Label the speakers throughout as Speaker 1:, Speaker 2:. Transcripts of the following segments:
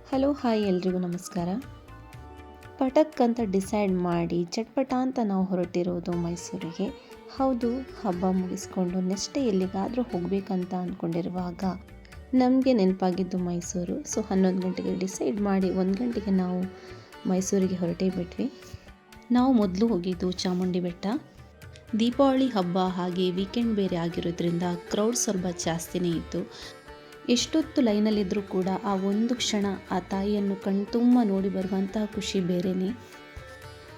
Speaker 1: Hello hi ಎಲ್ರಿಗೂ ನಮಸ್ಕಾರ. ಪಟಕ್ ಅಂತ ಡಿಸೈಡ್ ಮಾಡಿ ಚಟ್ಪಟ ಅಂತ ನಾವು ಹೊರಟಿರೋದು ಮೈಸೂರಿಗೆ. ಹೌದು, ಹಬ್ಬ ಮುಗಿಸ್ಕೊಂಡು ನೆಕ್ಸ್ಟ್ ಎಲ್ಲಿಗಾದರೂ ಹೋಗಬೇಕಂತ ಅಂದ್ಕೊಂಡಿರುವಾಗ ನಮಗೆ ನೆನಪಾಗಿದ್ದು ಮೈಸೂರು. ಸೊ 11 ಗಂಟೆಗೆ ಡಿಸೈಡ್ ಮಾಡಿ 1 ಗಂಟೆಗೆ ನಾವು ಮೈಸೂರಿಗೆ ಹೊರಟೇ ಬಿಟ್ವಿ. ನಾವು ಮೊದಲು ಹೋಗಿದ್ದು ಚಾಮುಂಡಿ ಬೆಟ್ಟ. ದೀಪಾವಳಿ ಹಬ್ಬ ಹಾಗೆ ವೀಕೆಂಡ್ ಬೇರೆ ಆಗಿರೋದ್ರಿಂದ ಕ್ರೌಡ್ ಸ್ವಲ್ಪ ಜಾಸ್ತಿನೇ ಇತ್ತು. ಎಷ್ಟೊತ್ತು ಲೈನಲ್ಲಿದ್ದರೂ ಕೂಡ ಆ ಒಂದು ಕ್ಷಣ ಆ ತಾಯಿಯನ್ನು ಕಣ್ತುಂಬ ನೋಡಿ ಬರುವಂತಹ ಖುಷಿ ಬೇರೆಯೇ.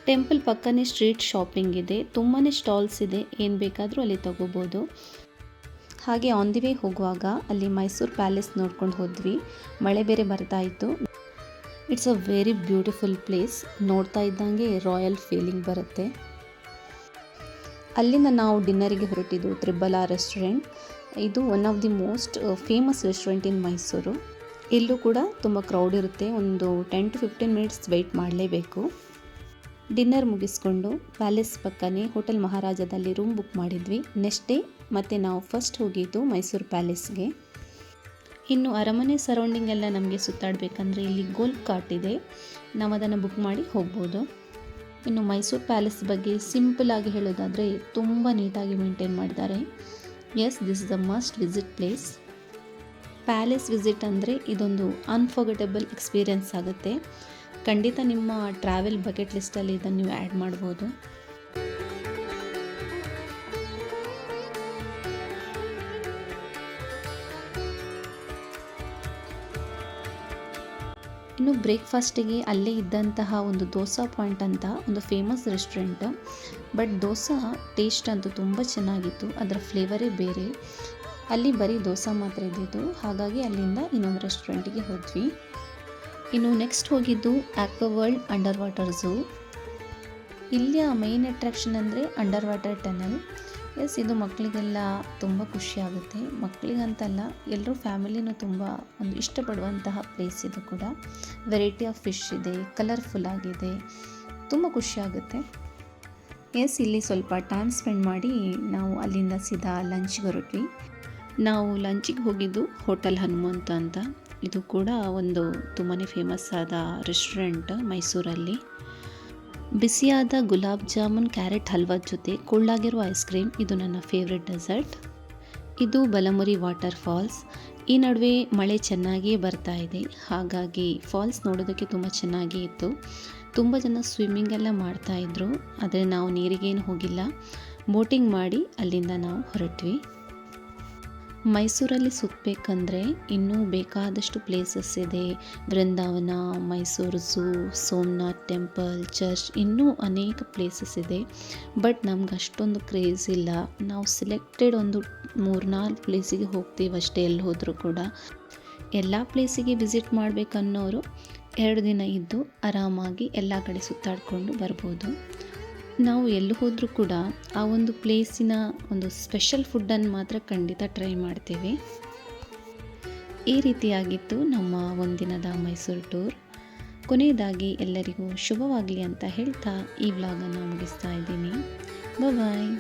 Speaker 1: ಟೆಂಪಲ್ ಪಕ್ಕನೇ ಸ್ಟ್ರೀಟ್ ಶಾಪಿಂಗ್ ಇದೆ, ತುಂಬಾ ಸ್ಟಾಲ್ಸ್ ಇದೆ, ಏನು ಬೇಕಾದರೂ ಅಲ್ಲಿ ತಗೋಬೋದು. ಹಾಗೆ ಆನ್ ದಿ ವೇ ಹೋಗುವಾಗ ಅಲ್ಲಿ ಮೈಸೂರು ಪ್ಯಾಲೇಸ್ ನೋಡ್ಕೊಂಡು ಹೋದ್ವಿ. ಮಳೆ ಬೇರೆ ಬರ್ತಾ ಇತ್ತು. It's a very beautiful place. ನೋಡ್ತಾ ಇದ್ದಂಗೆ ರಾಯಲ್ ಫೀಲಿಂಗ್ ಬರುತ್ತೆ. ಅಲ್ಲಿಂದ ನಾವು ಡಿನ್ನರಿಗೆ ಹೊರಟಿದ್ದು ತ್ರಿಬಲ್ ಆರ್ ರೆಸ್ಟೋರೆಂಟ್. ಇದು one of the most famous restaurant in Mysuru. ಇಲ್ಲೂ ಕೂಡ ತುಂಬ ಕ್ರೌಡ್ ಇರುತ್ತೆ. ಒಂದು 10 to 15 ಮಿನಿಟ್ಸ್ ವೆಯ್ಟ್ ಮಾಡಲೇಬೇಕು. ಡಿನ್ನರ್ ಮುಗಿಸ್ಕೊಂಡು ಪ್ಯಾಲೇಸ್ ಪಕ್ಕನೇ ಹೋಟೆಲ್ ಮಹಾರಾಜದಲ್ಲಿ ರೂಮ್ ಬುಕ್ ಮಾಡಿದ್ವಿ. ನೆಕ್ಸ್ಟ್ ಡೇ ಮತ್ತು ನಾವು ಫಸ್ಟ್ ಹೋಗಿದ್ದು ಮೈಸೂರು ಪ್ಯಾಲೇಸ್ಗೆ. ಇನ್ನು ಅರಮನೆ ಸರೌಂಡಿಂಗ್ ಎಲ್ಲ ನಮಗೆ ಸುತ್ತಾಡಬೇಕಂದ್ರೆ ಇಲ್ಲಿ ಗೋಲ್ಫ್ ಕಾರ್ಟ್ ಇದೆ, ನಾವು ಅದನ್ನು ಬುಕ್ ಮಾಡಿ ಹೋಗ್ಬೋದು. ಇನ್ನು ಮೈಸೂರು ಪ್ಯಾಲೇಸ್ ಬಗ್ಗೆ ಸಿಂಪಲ್ ಆಗಿ ಹೇಳೋದಾದರೆ ತುಂಬ ನೀಟಾಗಿ ಮೇಂಟೈನ್ ಮಾಡಿದ್ದಾರೆ. Yes, this is the must visit place. Palace visit ಅಂದರೆ ಇದೊಂದು ಅನ್ಫರ್ಗೆಟಬಲ್ ಎಕ್ಸ್ಪೀರಿಯನ್ಸ್ ಆಗುತ್ತೆ. ಖಂಡಿತ ನಿಮ್ಮ ಟ್ರಾವೆಲ್ ಬಕೆಟ್ ಲಿಸ್ಟಲ್ಲಿ ಇದನ್ನು ನೀವು ಆ್ಯಡ್ ಮಾಡ್ಬೋದು. ಇನ್ನು ಬ್ರೇಕ್ಫಾಸ್ಟಿಗೆ ಅಲ್ಲೇ ಇದ್ದಂತಹ ಒಂದು ದೋಸಾ ಪಾಯಿಂಟ್ ಅಂತ ಒಂದು famous restaurant. But dosa taste ಅಂತೂ ತುಂಬ ಚೆನ್ನಾಗಿತ್ತು, ಅದರ ಫ್ಲೇವರೇ ಬೇರೆ. ಅಲ್ಲಿ ಬರೀ ದೋಸಾ ಮಾತ್ರ ಇದ್ದಿದ್ದು, ಹಾಗಾಗಿ ಅಲ್ಲಿಂದ ಇನ್ನೊಂದು ರೆಸ್ಟೋರೆಂಟಿಗೆ ಹೋದ್ವಿ. ಇನ್ನು ನೆಕ್ಸ್ಟ್ ಹೋಗಿದ್ದು aqua world under water zoo. ಇಲ್ಲಿಯ ಮೈನ್ ಅಟ್ರಾಕ್ಷನ್ ಅಂದರೆ ಅಂಡರ್ ವಾಟರ್ ಟನಲ್. ಎಸ್, ಇದು ಮಕ್ಕಳಿಗೆಲ್ಲ ತುಂಬ ಖುಷಿಯಾಗುತ್ತೆ. ಮಕ್ಕಳಿಗಂತಲ್ಲ, ಎಲ್ಲರೂ ಫ್ಯಾಮಿಲಿನೂ ತುಂಬ ಒಂದು ಇಷ್ಟಪಡುವಂತಹ ಪ್ಲೇಸ್ ಇದು ಕೂಡ. ವೆರೈಟಿ ಆಫ್ ಫಿಶ್ ಇದೆ, ಕಲರ್ಫುಲ್ ಆಗಿದೆ, ತುಂಬ ಖುಷಿಯಾಗುತ್ತೆ. ಎಸ್, ಇಲ್ಲಿ ಸ್ವಲ್ಪ ಟೈಮ್ ಸ್ಪೆಂಡ್ ಮಾಡಿ ನಾವು ಅಲ್ಲಿಂದ ಸೀದಾ ಲಂಚ್ಗೆ ಹೊರಟ್ವಿ. ನಾವು ಲಂಚಿಗೆ ಹೋಗಿದ್ದು ಹೋಟೆಲ್ ಹನುಮಂತ ಅಂತ. ಇದು ಕೂಡ ಒಂದು ತುಂಬಾ ಫೇಮಸ್ ಆದ ರೆಸ್ಟೋರೆಂಟ್ ಮೈಸೂರಲ್ಲಿ. ಬಿಸಿಯಾದ ಗುಲಾಬ್ ಜಾಮೂನ್ ಕ್ಯಾರೆಟ್ ಹಲ್ವದ ಜೊತೆ ಕೊಳ್ಳಾಗಿರುವ ಐಸ್ ಕ್ರೀಮ್, ಇದು ನನ್ನ ಫೇವ್ರೆಟ್ ಡೆಸರ್ಟ್. ಇದು ಬಲಮುರಿ ವಾಟರ್ ಫಾಲ್ಸ್. ಈ ನಡುವೆ ಮಳೆ ಚೆನ್ನಾಗಿಯೇ ಬರ್ತಾ ಇದೆ, ಹಾಗಾಗಿ ಫಾಲ್ಸ್ ನೋಡೋದಕ್ಕೆ ತುಂಬ ಚೆನ್ನಾಗೇ ಇತ್ತು. ತುಂಬ ಜನ ಸ್ವಿಮ್ಮಿಂಗ್ ಎಲ್ಲ ಮಾಡ್ತಾಯಿದ್ರು, ಆದರೆ ನಾವು ನೀರಿಗೇನು ಹೋಗಿಲ್ಲ. ಬೋಟಿಂಗ್ ಮಾಡಿ ಅಲ್ಲಿಂದ ನಾವು ಹೊರಟ್ವಿ. ಮೈಸೂರಲ್ಲಿ ಸುತ್ತಬೇಕಂದ್ರೆ ಇನ್ನೂ ಬೇಕಾದಷ್ಟು ಪ್ಲೇಸಸ್ ಇದೆ. Brindavan, Mysuru zoo, Somnath temple, church, ಇನ್ನೂ ಅನೇಕ ಪ್ಲೇಸಸ್ ಇದೆ. ಬಟ್ ನಮ್ಗೆ ಅಷ್ಟೊಂದು ಕ್ರೇಜ್ ಇಲ್ಲ. ನಾವು ಸೆಲೆಕ್ಟೆಡ್ ಒಂದು 3-4 ಪ್ಲೇಸಿಗೆ ಹೋಗ್ತೀವಿ ಅಷ್ಟೇ. ಎಲ್ಲಿ ಹೋದರೂ ಕೂಡ ಎಲ್ಲ ಪ್ಲೇಸಿಗೆ ವಿಸಿಟ್ ಮಾಡಬೇಕನ್ನೋರು 2 ದಿನ ಇದ್ದು ಆರಾಮಾಗಿ ಎಲ್ಲ ಕಡೆ ಸುತ್ತಾಡಿಕೊಂಡು ಬರ್ಬೋದು. ನಾವು ಎಲ್ಲಿ ಹೋದರೂ ಕೂಡ ಆ ಒಂದು ಪ್ಲೇಸಿನ ಒಂದು ಸ್ಪೆಷಲ್ ಫುಡ್ಡನ್ನು ಮಾತ್ರ ಖಂಡಿತ ಟ್ರೈ ಮಾಡ್ತೇವೆ. ಈ ರೀತಿಯಾಗಿತ್ತು ನಮ್ಮ ಒಂದಿನದ ಮೈಸೂರು ಟೂರ್. ಕೊನೆಯದಾಗಿ ಎಲ್ಲರಿಗೂ ಶುಭವಾಗಲಿ ಅಂತ ಹೇಳ್ತಾ ಈ ವ್ಲಾಗನ್ನು ಮುಗಿಸ್ತಾ ಇದ್ದೀನಿ. ಬಾಯ್.